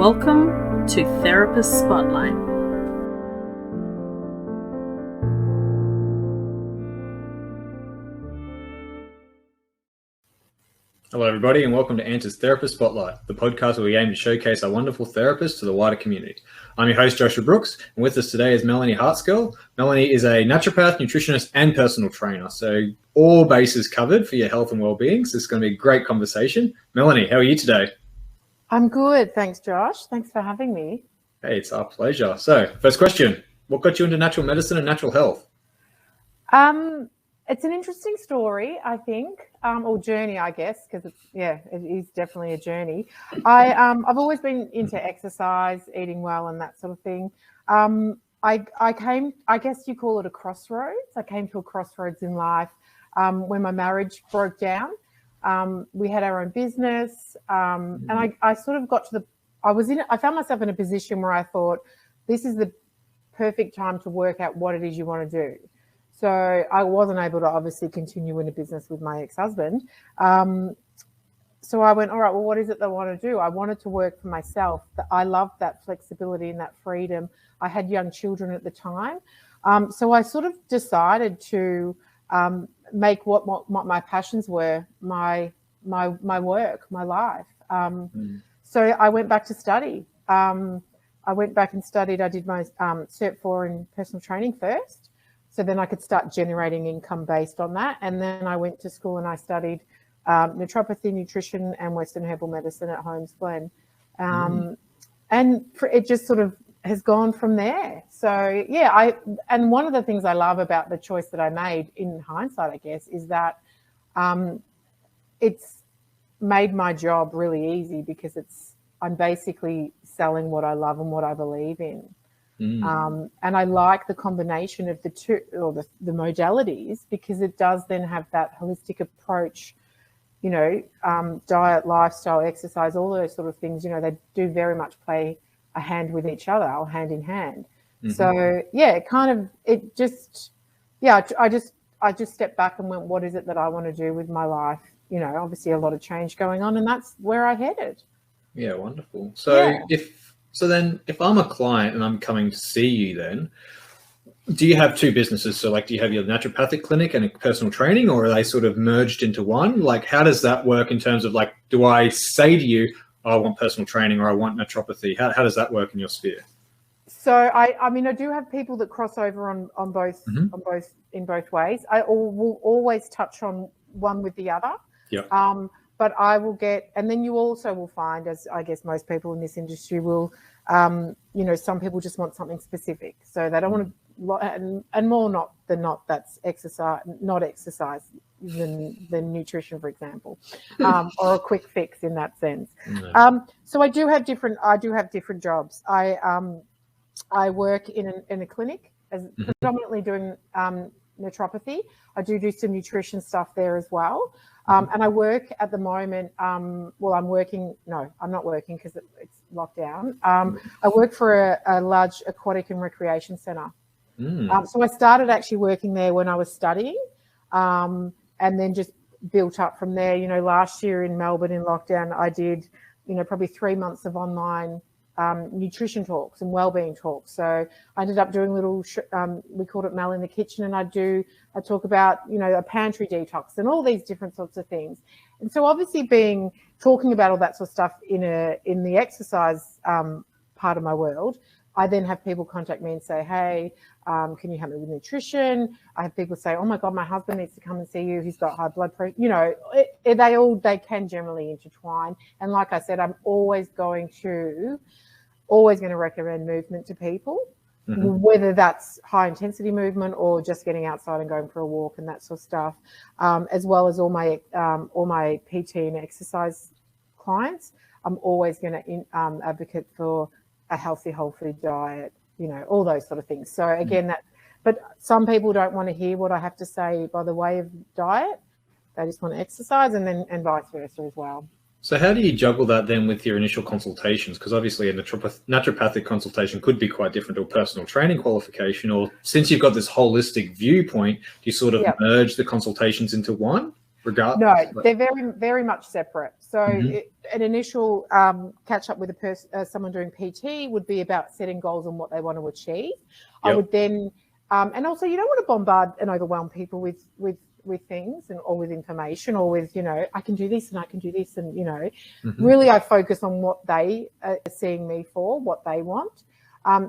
Welcome to Therapist Spotlight. Hello everybody and welcome to Anta's Therapist Spotlight, the podcast where we aim to showcase our wonderful therapists to the wider community. I'm your host Joshua Brooks, and with us today is Melanie Hartskeerl. Melanie is a naturopath, nutritionist and personal trainer, so all bases covered for your health and well-being, so it's going to be a great conversation. Melanie, how are you today? I'm good, thanks Josh. Thanks for having me. Hey, it's our pleasure. So first question, what got you into natural medicine and natural health? It's an interesting story, I think, or journey, I guess, because it is definitely a journey. I've always been into exercise, eating well, and that sort of thing. I came, I guess you call it a crossroads. I came to a crossroads in life when my marriage broke down. We had our own business, and I sort of got to I found myself in a position where I thought, this is the perfect time to work out what it is you want to do. So I wasn't able to obviously continue in a business with my ex-husband. So I went, all right, well, what is it that I want to do? I wanted to work for myself. I loved that flexibility and that freedom. I had young children at the time. So I sort of decided to make what my passions were, my work, my life. So I went back to study. I went back and studied. I did my Cert 4 in personal training first. So then I could start generating income based on that. And then I went to school and I studied naturopathy, nutrition, and Western herbal medicine at Holmes Glen. And it just sort of has gone from there. So yeah, and one of the things I love about the choice that I made in hindsight, I guess, is that it's made my job really easy because I'm basically selling what I love and what I believe in. And I like the combination of the two, or the modalities, because it does then have that holistic approach, diet, lifestyle, exercise, all those sort of things, they do very much play a hand with each other or hand in hand. So yeah, I just stepped back and went, what is it that I want to do with my life? Obviously a lot of change going on, and that's where I headed. Yeah, wonderful. So if I'm a client and I'm coming to see you, then do you have two businesses? So do you have your naturopathic clinic and a personal training, or are they sort of merged into one? How does that work in terms of do I say to you, I want personal training or I want naturopathy? How does that work in your sphere? So I do have people that cross over on both, in both ways. I will always touch on one with the other. Yeah. But I will get, and then you also will find, as I guess most people in this industry will, some people just want something specific. So they don't want to, and more not than not, that's exercise, not exercise than nutrition, for example, or a quick fix in that sense. So I do have different jobs. I work in a clinic as predominantly doing naturopathy. I do some nutrition stuff there as well. And I work at the moment, I'm not working because it's locked down. I work for a large aquatic and recreation centre. So I started actually working there when I was studying, and then just built up from there. Last year in Melbourne in lockdown, I did, probably 3 months of online nutrition talks and wellbeing talks. So I ended up doing little, we called it Mel in the Kitchen, and I talk about, a pantry detox and all these different sorts of things. And so obviously talking about all that sort of stuff in the exercise part of my world, I then have people contact me and say, hey, can you help me with nutrition? I have people say, oh my God, my husband needs to come and see you. He's got high blood pressure. They can generally intertwine. And like I said, I'm always going to recommend movement to people, whether that's high intensity movement or just getting outside and going for a walk and that sort of stuff, as well as all my PT and exercise clients. I'm always going to advocate for a healthy whole food diet, all those sort of things. So again, but some people don't want to hear what I have to say by the way of diet. They just want to exercise, and vice versa as well. So how do you juggle that then with your initial consultations? Because obviously a naturopathic consultation could be quite different to a personal training qualification, or since you've got this holistic viewpoint, do you sort of merge the consultations into one? No, they're very, very much separate. So an initial catch up with someone doing PT would be about setting goals on what they want to achieve. I would then, and also you don't want to bombard and overwhelm people with things or with information or with, I can do this and I can do this. And, really I focus on what they are seeing me for, what they want.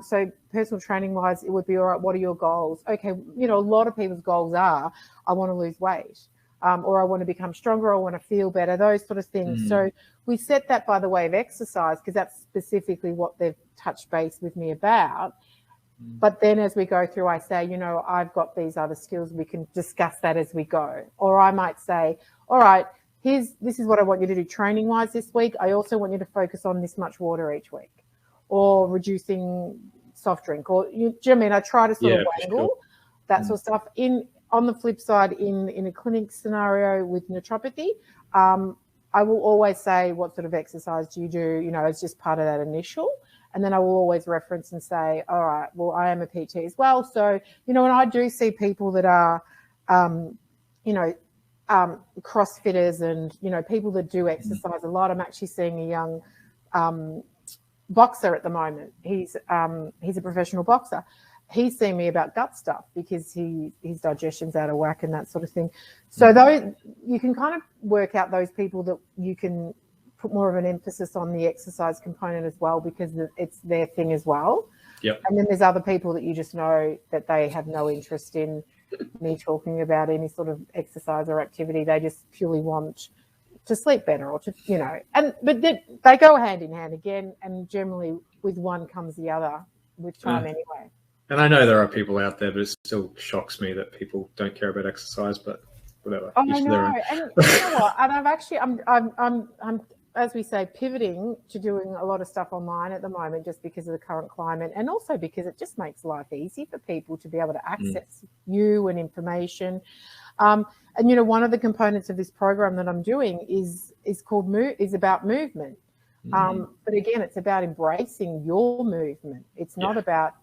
So personal training wise, it would be, all right, what are your goals? Okay. A lot of people's goals are, I want to lose weight, or I want to become stronger, or I want to feel better, those sort of things. So we set that by the way of exercise, because that's specifically what they've touched base with me about. But then as we go through, I say, I've got these other skills. We can discuss that as we go. Or I might say, all right, this is what I want you to do training wise this week. I also want you to focus on this much water each week, or reducing soft drink, or do you know what I mean? I try to sort of wangle that sort of stuff. On the flip side, in a clinic scenario with naturopathy, I will always say, what sort of exercise do you do? It's just part of that initial. And then I will always reference and say, all right, well, I am a PT as well. So, when I do see people that are, CrossFitters and, people that do exercise a lot, I'm actually seeing a young boxer at the moment. He's a professional boxer. He's seen me about gut stuff because his digestion's out of whack and that sort of thing. So you can kind of work out those people that you can put more of an emphasis on the exercise component as well, because it's their thing as well. Yep. And then there's other people that you just know that they have no interest in me talking about any sort of exercise or activity. They just purely want to sleep better, or to, but they go hand in hand again, and generally with one comes the other with time anyway. And I know there are people out there, but it still shocks me that people don't care about exercise, but whatever. Oh, I know. And you know what? And I've actually, I'm as we say, pivoting to doing a lot of stuff online at the moment, just because of the current climate, and also because it just makes life easy for people to be able to access you and information. And one of the components of this program that I'm doing is about movement. But again, it's about embracing your movement. It's not about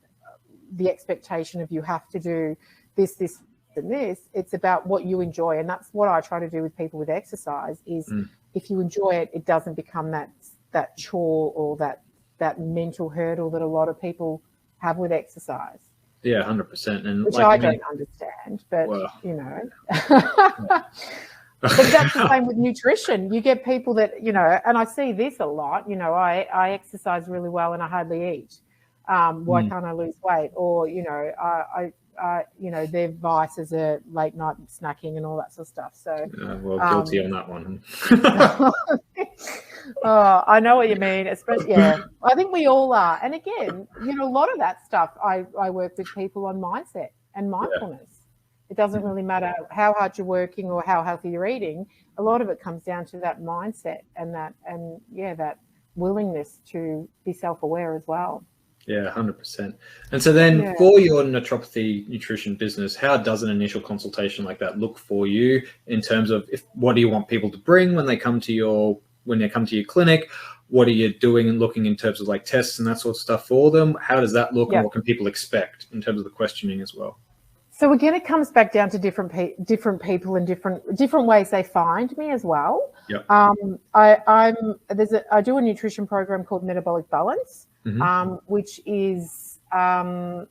the expectation of you have to do this, and this. It's about what you enjoy, and that's what I try to do with people with exercise. Is if you enjoy it, it doesn't become that chore or that mental hurdle that a lot of people have with exercise. Yeah, 100%. And which I don't understand, but But that's the same with nutrition. You get people that, and I see this a lot, I exercise really well and I hardly eat. Why can't I lose weight? Or, their vices are late night snacking and all that sort of stuff. So, guilty on that one. Oh, I know what you mean. Especially, I think we all are. And again, a lot of that stuff, I work with people on mindset and mindfulness. It doesn't really matter how hard you're working or how healthy you're eating. A lot of it comes down to that mindset and that willingness to be self-aware as well. Yeah, 100%. And so then for your naturopathy nutrition business, how does an initial consultation like that look for you in terms of what do you want people to bring when they come to your clinic? What are you doing and looking in terms of like tests and that sort of stuff for them? How does that look and what can people expect in terms of the questioning as well? So again, it comes back down to different people and different ways they find me as well. Yep. I do a nutrition program called Metabolic Balance. Which is I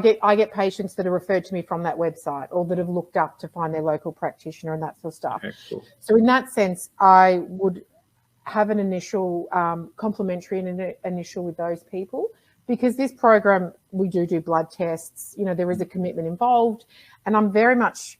get patients that are referred to me from that website or that have looked up to find their local practitioner and that sort of stuff. Okay, cool. So in that sense, I would have an initial complimentary and initial with those people, because this program, we do blood tests, there is a commitment involved, and I'm very much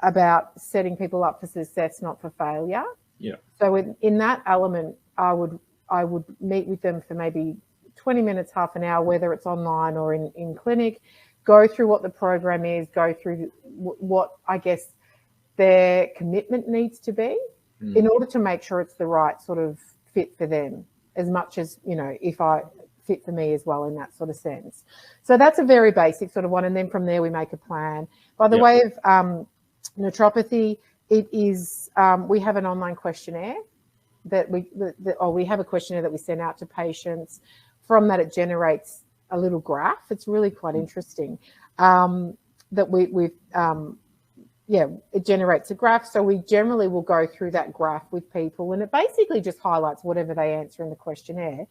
about setting people up for success, not for failure. Yeah. So in that element, I would meet with them for maybe 20 minutes, half an hour, whether it's online or in clinic, go through what the program is, go through what I guess their commitment needs to be in order to make sure it's the right sort of fit for them, as much as, if I fit for me as well in that sort of sense. So that's a very basic sort of one. And then from there, we make a plan. By the way of naturopathy, it is, we have an online questionnaire we have a questionnaire that we send out to patients. From that, it generates a little graph. It's really quite interesting that we've it generates a graph. So we generally will go through that graph with people, and it basically just highlights whatever they answer in the questionnaire.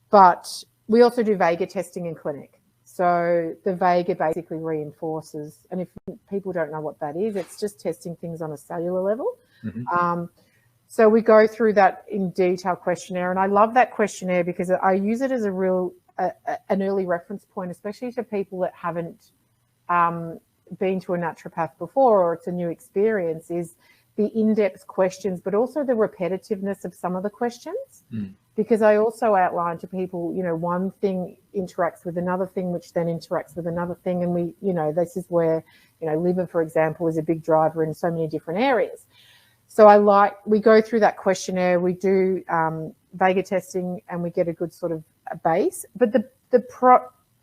But we also do Vega testing in clinic. So the Vega basically reinforces, and if people don't know what that is, it's just testing things on a cellular level. So we go through that in detail questionnaire, and I love that questionnaire because I use it as a real an early reference point, especially to people that haven't been to a naturopath before, or it's a new experience, is the in-depth questions, but also the repetitiveness of some of the questions. Because I also outline to people, one thing interacts with another thing, which then interacts with another thing. And we, this is where, liver, for example, is a big driver in so many different areas. So we go through that questionnaire, we do Vega testing, and we get a good sort of a base. But the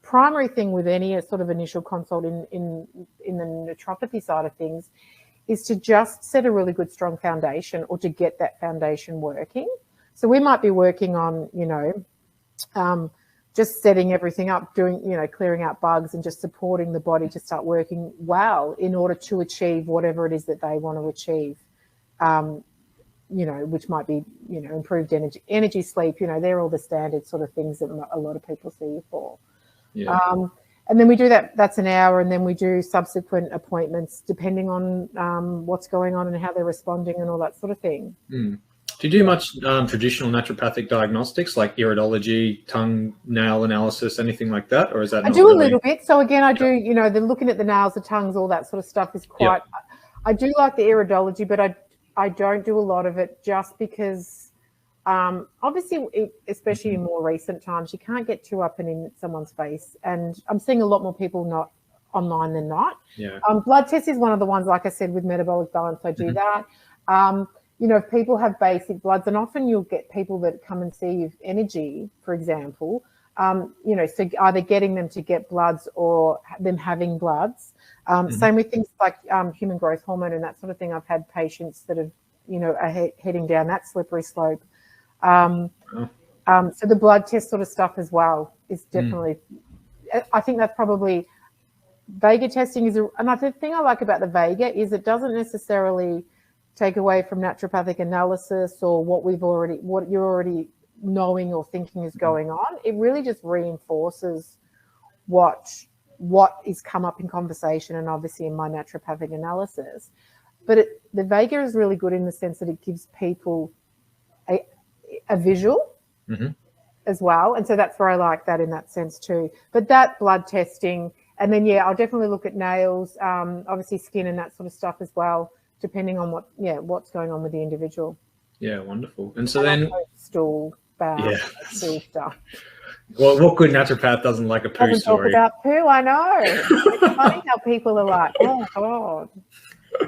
primary thing with any sort of initial consult in the naturopathy side of things is to just set a really good, strong foundation, or to get that foundation working. So we might be working on, just setting everything up, doing, clearing out bugs and just supporting the body to start working well in order to achieve whatever it is that they want to achieve, which might be, improved energy, sleep, they're all the standard sort of things that a lot of people see you for. Yeah. And then we do that's an hour, and then we do subsequent appointments depending on what's going on and how they're responding and all that sort of thing. Do you do much traditional naturopathic diagnostics like iridology, tongue, nail analysis, anything like that? Or is that I do really? A little bit. So again, I do, the looking at the nails, the tongues, all that sort of stuff is quite, I do like the iridology, but I don't do a lot of it just because obviously, especially in more recent times, you can't get too up and in someone's face. And I'm seeing a lot more people not online than not. Yeah. Blood test is one of the ones, like I said, with metabolic balance, I do that. If people have basic bloods, and often you'll get people that come and see you energy, for example, so either getting them to get bloods or them having bloods. Same with things like human growth hormone and that sort of thing. I've had patients that have, are heading down that slippery slope. So the blood test sort of stuff as well is definitely, I think that's probably, Vega testing is, another thing I like about the Vega is it doesn't necessarily take away from naturopathic analysis or what you're already knowing or thinking is going on. It really just reinforces what is come up in conversation and obviously in my naturopathic analysis. But the Vega is really good in the sense that it gives people a visual as well. And so that's where I like that in that sense too. But that blood testing, and then, I'll definitely look at nails, obviously skin and that sort of stuff as well, depending on what's going on with the individual. Yeah, wonderful. And so then stool, bowel, stool stuff. Well, what good naturopath doesn't like a poo doesn't story? Talk about poo, I know. It's funny how people are like, oh God.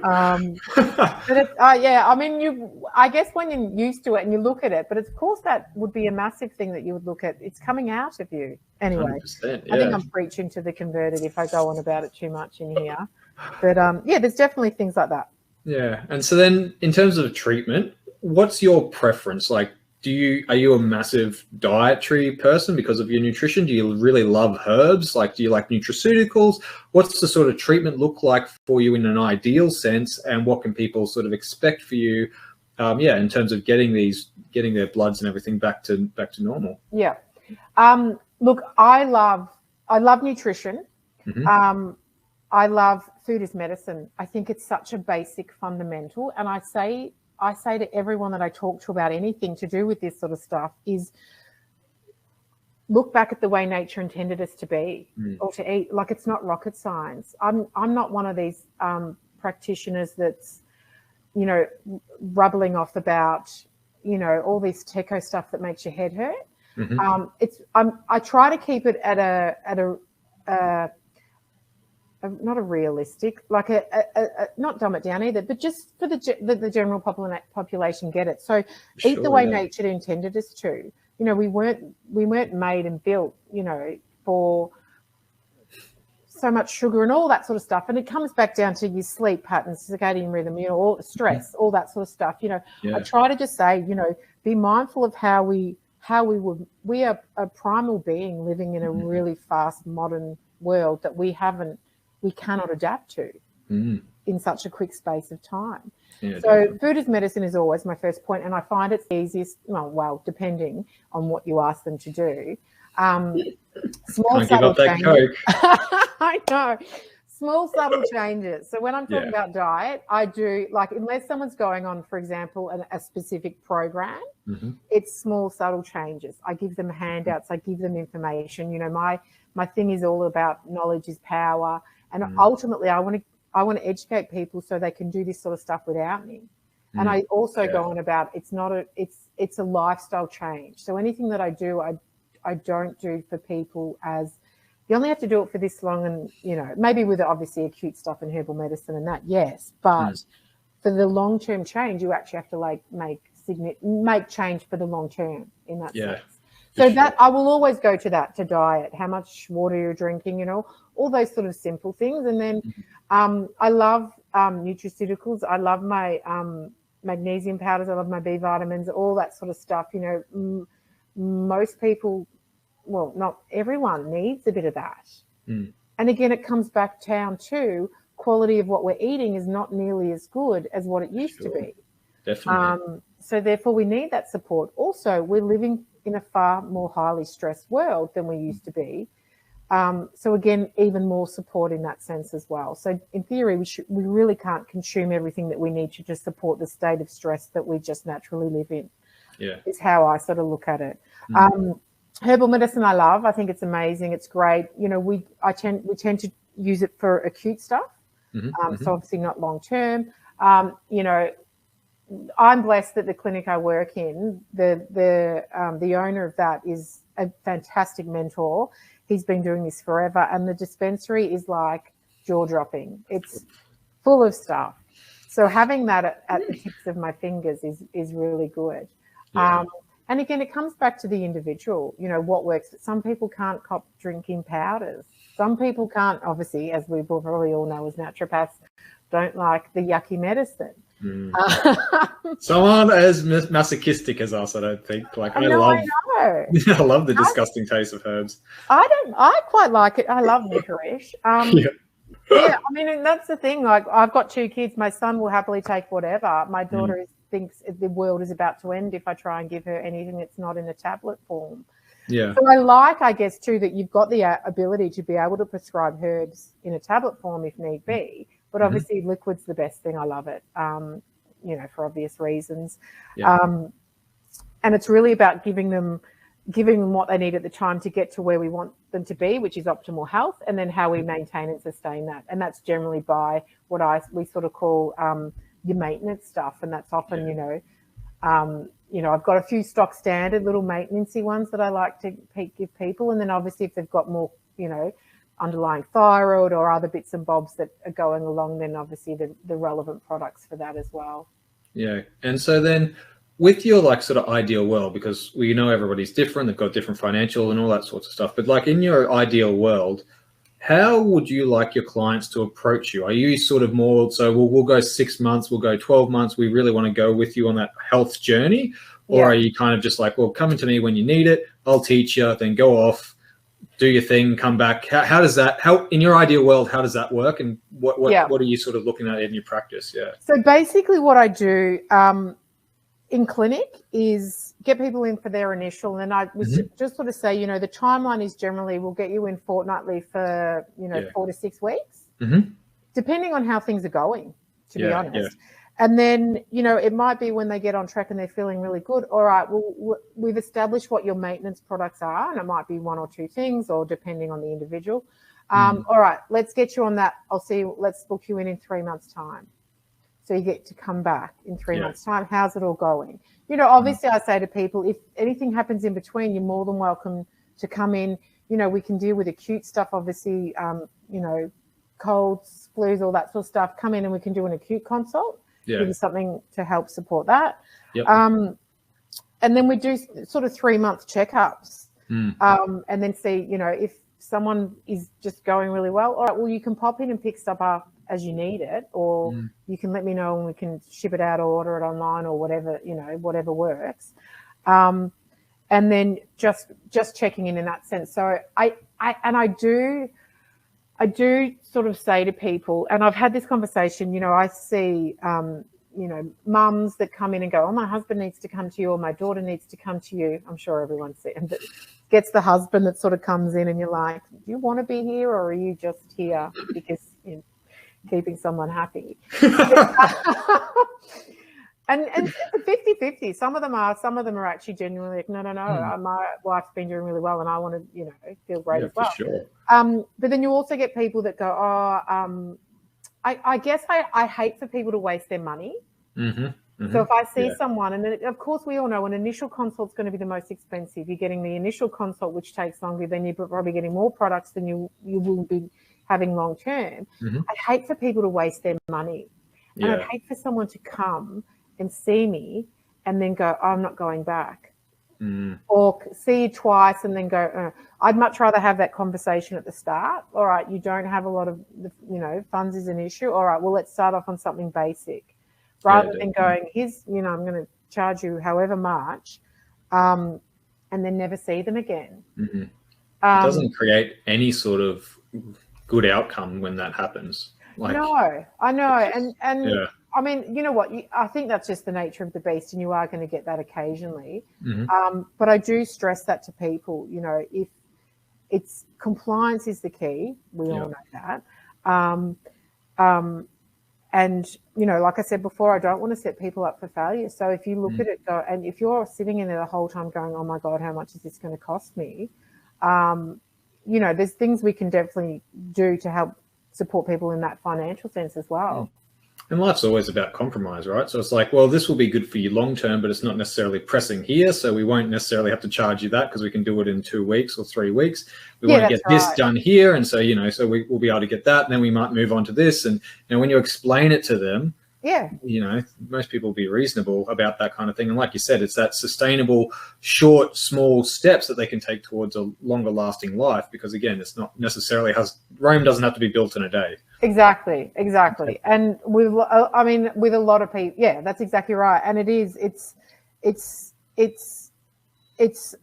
But it's, I mean, I guess when you're used to it and you look at it, but of course that would be a massive thing that you would look at. It's coming out of you anyway. I think I'm preaching to the converted if I go on about it too much in here. But there's definitely things like that. Yeah. And so then in terms of treatment, what's your preference? Like, are you a massive dietary person because of your nutrition? Do you really love herbs? Like, do you like nutraceuticals? What's the sort of treatment look like for you in an ideal sense? And what can people sort of expect for you? In terms of getting their bloods and everything back to normal. Yeah. Look, I love nutrition. I love food as medicine. I think it's such a basic fundamental. And I say to everyone that I talk to about anything to do with this sort of stuff is look back at the way nature intended us to be or to eat. Like, it's not rocket science. I'm not one of these practitioners that's, rubbling off about, all this techo stuff that makes your head hurt. I try to keep it at a not a realistic, like not dumb it down either, but just for the general population get it. So eat the way nature intended us to. We weren't made and built, for so much sugar and all that sort of stuff. And it comes back down to your sleep patterns, circadian rhythm, all stress, all that sort of stuff. I try to just say, be mindful of how we are a primal being living in a really fast modern world that we cannot adapt to. in such a quick space of time. Yeah, so definitely. food as medicine is always my first point, and I find it's the easiest, well, depending on what you ask them to do. Small Can't give up that changes. Coke. I know. Small subtle changes. So when I'm talking about diet, I do, like, unless someone's going on, for example, a specific program, it's small subtle changes. I give them handouts. I give them information. You know, my thing is all about knowledge is power, and ultimately I want to educate people so they can do this sort of stuff without me. And I also go on about it's a lifestyle change. So anything that I do, I don't do for people as you only have to do it for this long, and you know, maybe with obviously acute stuff in herbal medicine and that, yes, but for the long-term change, you actually have to like make change for the long term in that sense. So that I will always go to that, to diet, how much water you're drinking, you know, all those sort of simple things. And then I love nutraceuticals. I love my magnesium powders. I love my B vitamins, all that sort of stuff. You know, most people, well, not everyone needs a bit of that. And again, it comes back down to quality of what we're eating is not nearly as good as what it used to be. Definitely. So therefore we need that support. Also, we're living in a far more highly stressed world than we used to be. So again, even more support in that sense as well. So in theory, we really can't consume everything that we need to just support the state of stress that we just naturally live in. Yeah. Is how I sort of look at it. Herbal medicine I love. I think it's amazing. It's great. You know, we tend to use it for acute stuff. So obviously not long term. You know, I'm blessed that the clinic I work in, the owner of that is a fantastic mentor. He's been doing this forever, and the dispensary is like jaw-dropping. It's full of stuff. So having that at the tips of my fingers is really good. And again, it comes back to the individual, you know, what works. Some people can't cop drinking powders. Some people can't, obviously, as we probably all know as naturopaths, don't like the yucky medicine. Someone as masochistic as us, I don't think. Like, I love the disgusting taste of herbs. I quite like it. I love licorice. Yeah, I mean, and that's the thing. Like, I've got 2 kids. My son will happily take whatever. My daughter thinks the world is about to end if I try and give her anything that's not in a tablet form. Yeah. So I like, I guess, too, that you've got the ability to be able to prescribe herbs in a tablet form if need be. But obviously, liquid's the best thing. I love it, you know, for obvious reasons. And it's really about giving them what they need at the time to get to where we want them to be, which is optimal health, and then how we maintain and sustain that. And that's generally by what we sort of call your maintenance stuff, and that's often, you know, I've got a few stock standard little maintenance-y ones that I like to give people, and then obviously if they've got more, you know, underlying thyroid or other bits and bobs that are going along, then obviously the relevant products for that as well. Yeah, and so then with your like sort of ideal world, because we know everybody's different, they've got different financial and all that sorts of stuff, but like in your ideal world, how would you like your clients to approach you? Are you sort of more, so we'll go 6 months, we'll go 12 months, we really want to go with you on that health journey? Or are you kind of just like, well, come to me when you need it, I'll teach you, then go off, do your thing, come back? How does that, in your ideal world, how does that work? And what are you sort of looking at in your practice? Yeah. So basically what I do in clinic is get people in for their initial, and I was just sort of say, you know, the timeline is generally we'll get you in fortnightly for, you know, 4 to 6 weeks, depending on how things are going, to be honest. And then, you know, it might be when they get on track and they're feeling really good. All right, well, we've established what your maintenance products are, and it might be 1 or 2 things, or depending on the individual. All right, let's get you on that. Let's book you in 3 months' time. So you get to come back in 3 months' time. How's it all going? You know, obviously I say to people, if anything happens in between, you're more than welcome to come in. You know, we can deal with acute stuff, obviously, you know, colds, flus, all that sort of stuff. Come in and we can do an acute consult. Give you something to help support that. And then we do sort of 3-month checkups and then see, you know, if someone is just going really well, all right, well, you can pop in and pick stuff up as you need it, or you can let me know and we can ship it out or order it online or whatever, you know, whatever works. And then just checking in that sense. So I do I do sort of say to people, and I've had this conversation, you know, I see, you know, mums that come in and go, oh, my husband needs to come to you, or my daughter needs to come to you. I'm sure everyone's and it gets the husband that sort of comes in and you're like, do you want to be here, or are you just here because you're keeping someone happy? And it's 50-50. Some of them are actually genuinely like, no, my wife's been doing really well and I want to, you know, feel great as well. For sure. But then you also get people that go, I guess I hate for people to waste their money. So if I see someone, and then of course we all know an initial consult's going to be the most expensive. You're getting the initial consult, which takes longer, then you're probably getting more products than you will be having long term. I hate for people to waste their money. And I'd hate for someone to come and see me and then go, oh, I'm not going back. Or see you twice and then go, I'd much rather have that conversation at the start. All right, you don't have a lot of, you know, funds is an issue. All right, well, let's start off on something basic. Rather than going, here's, you know, I'm going to charge you however much, and then never see them again. It doesn't create any sort of good outcome when that happens. Like, no, I know. And I mean, you know what? I think that's just the nature of the beast, and you are going to get that occasionally. But I do stress that to people, you know, if it's compliance is the key, we all know that. And, you know, like I said before, I don't want to set people up for failure. So if you look at it, and if you're sitting in there the whole time going, oh, my God, how much is this going to cost me? You know, there's things we can definitely do to help support people in that financial sense as well. And life's always about compromise, right? So it's like, well, this will be good for you long term, but it's not necessarily pressing here. So we won't necessarily have to charge you that because we can do it in 2 weeks or 3 weeks. We want to get this done here. And so, you know, so we'll be able to get that. And then we might move on to this. And, you know, when you explain it to them, you know, most people will be reasonable about that kind of thing. And like you said, it's that sustainable, short, small steps that they can take towards a longer lasting life. Because again, it's not necessarily Rome doesn't have to be built in a day. Exactly. And with a lot of people, that's exactly right. And it's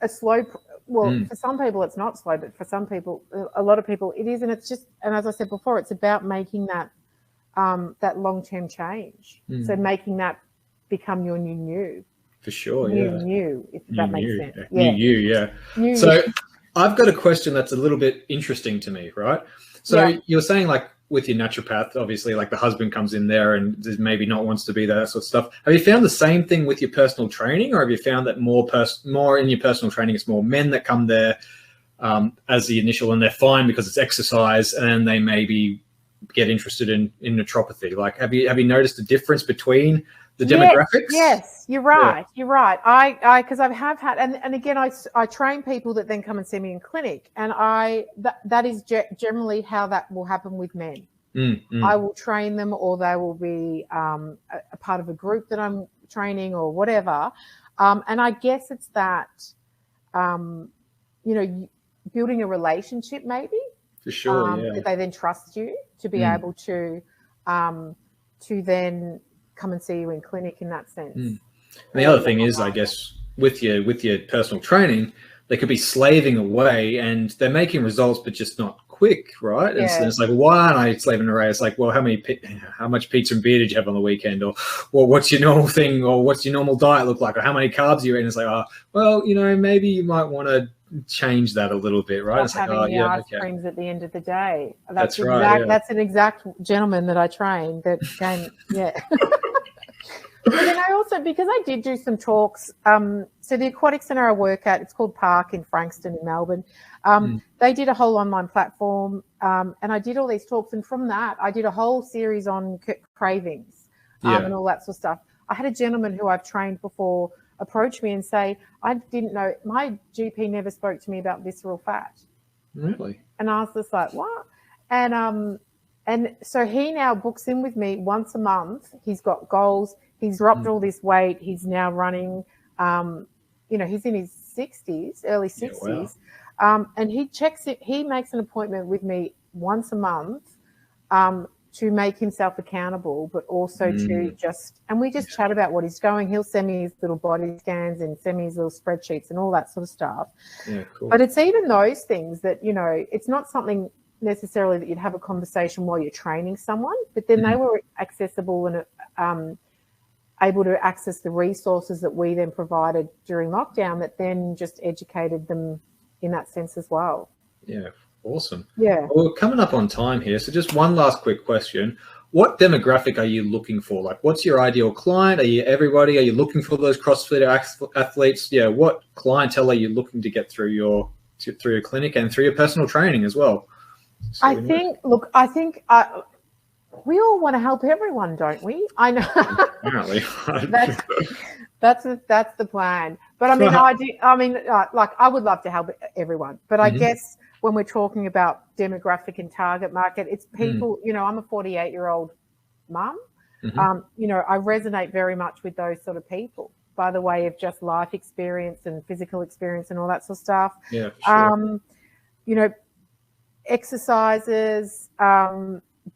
a slow, for some people it's not slow, but for some people, a lot of people it is. And it's just, and as I said before, it's about making that long-term change. So making that become your new. For sure, new, if that makes sense. New. So I've got a question that's a little bit interesting to me, right? So you're saying, like, with your naturopath, obviously, like the husband comes in there and maybe not wants to be there, that sort of stuff. Have you found the same thing with your personal training, or have you found that more in your personal training, it's more men that come there as the initial, and they're fine because it's exercise, and they maybe get interested in naturopathy? Like, have you noticed a difference between the demographics? Yes, you're right. You're right. I because I have had, and again, I train people that then come and see me in clinic, and that is generally how that will happen with men. I will train them, or they will be a part of a group that I'm training or whatever. And I guess it's that, you know, building a relationship maybe. For sure, that they then trust you to be able to then come and see you in clinic in that sense. And the other thing is, I guess, with your personal training, they could be slaving away and they're making results, but just not quick, right? And so it's like, why aren't I slaving away? It's like, well, how much pizza and beer did you have on the weekend? Or what's your normal thing? Or what's your normal diet look like? Or how many carbs are you eating? It's like, oh, well, you know, maybe you might want to change that a little bit, right? It's like, ice creams at the end of the day. That's right. That's an exact gentleman that I trained that came, But then I also, because I did do some talks, so the aquatic centre I work at, it's called Park in Frankston in Melbourne. They did a whole online platform, and I did all these talks, and from that I did a whole series on cravings and all that sort of stuff. I had a gentleman who I've trained before approach me and say, I didn't know, my GP never spoke to me about visceral fat. Really? And I was just like, what? And so he now books in with me once a month. He's got goals. He's dropped all this weight. He's now running, you know, he's in his 60s, early 60s. And he makes an appointment with me once a month to make himself accountable, but also to and we just chat about what he's going. He'll send me his little body scans and send me his little spreadsheets and all that sort of stuff. Yeah, cool. But it's even those things that, you know, it's not something necessarily that you'd have a conversation while you're training someone, but then they were accessible and able to access the resources that we then provided during lockdown that then just educated them in that sense as well. Yeah, awesome. Yeah. Well, we're coming up on time here, so just one last quick question. What demographic are you looking for? Like, what's your ideal client? Are you everybody? Are you looking for those CrossFit athletes? Yeah, what clientele are you looking to get through your clinic and through your personal training as well? So I think we all want to help everyone, don't we? I know. Apparently. that's the plan. But I mean, I would love to help everyone. But I guess when we're talking about demographic and target market, it's people, I'm a 48-year-old mum. I resonate very much with those sort of people by the way of just life experience and physical experience and all that sort of stuff. Yeah, sure. Exercises,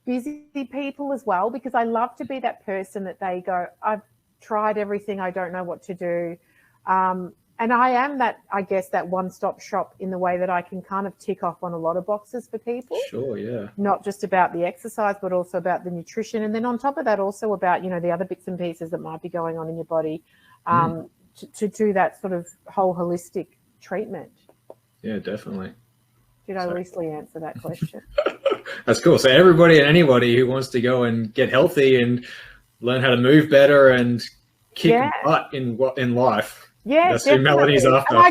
busy people as well, because I love to be that person that they go, I've tried everything, I don't know what to do. And I am that, I guess, that one-stop shop in the way that I can kind of tick off on a lot of boxes for people. Sure, yeah. Not just about the exercise, but also about the nutrition. And then on top of that, also about, the other bits and pieces that might be going on in your body to do that sort of whole holistic treatment. Yeah, definitely. Did I loosely answer that question? That's cool. So everybody and anybody who wants to go and get healthy and learn how to move better and kick butt in life. Yeah, that's who Melanie's after. And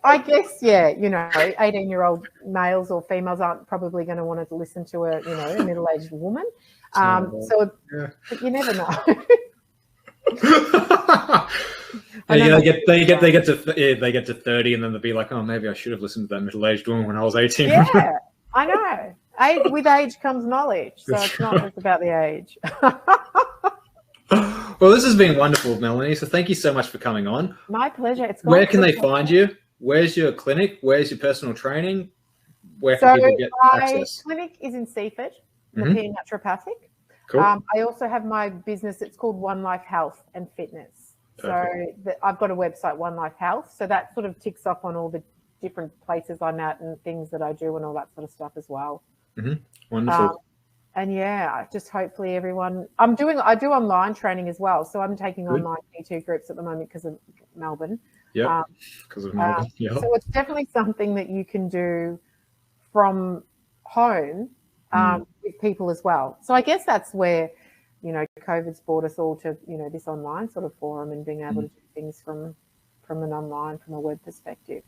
I guess, yeah, 18-year-old males or females aren't probably going to want to listen to a middle-aged woman. But you never know. They get to 30 and then they'll be like, oh, maybe I should have listened to that middle-aged woman when I was 18. Yeah, I know. With age comes knowledge, so it's not just about the age. Well, this has been wonderful, Melanie. So thank you so much for coming on. My pleasure. Where can they find you? Where's your clinic? Where's your personal training? Where can people get access? My clinic is in Seaford, European Naturopathic. Cool. I also have my business. It's called One Life Health and Fitness. Perfect. So I've got a website, One Life Health. So that sort of ticks off on all the different places I'm at and things that I do and all that sort of stuff as well. Wonderful. And just hopefully everyone. I do online training as well. So I'm taking online P2 groups at the moment because of Melbourne. Yeah, because of Melbourne. So it's definitely something that you can do from home with people as well. So I guess that's where, COVID's brought us all to, this online sort of forum and being able to do things from an online, from a web perspective.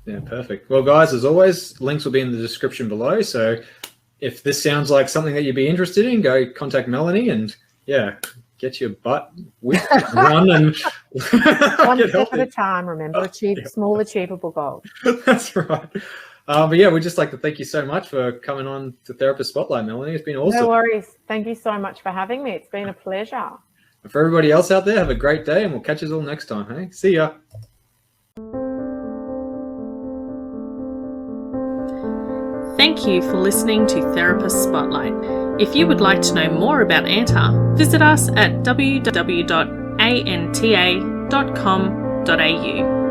Yeah, perfect. Well, guys, as always, links will be in the description below. So if this sounds like something that you'd be interested in, go contact Melanie and get your butt whipped, run and one step at a time. Remember, achieve small, achievable goals. That's right. But we'd just like to thank you so much for coming on to Therapist Spotlight, Melanie. It's been awesome. No worries. Thank you so much for having me. It's been a pleasure. And for everybody else out there, have a great day, and we'll catch you all next time. Hey, see ya. Thank you for listening to Therapist Spotlight. If you would like to know more about ANTA, visit us at www.anta.com.au.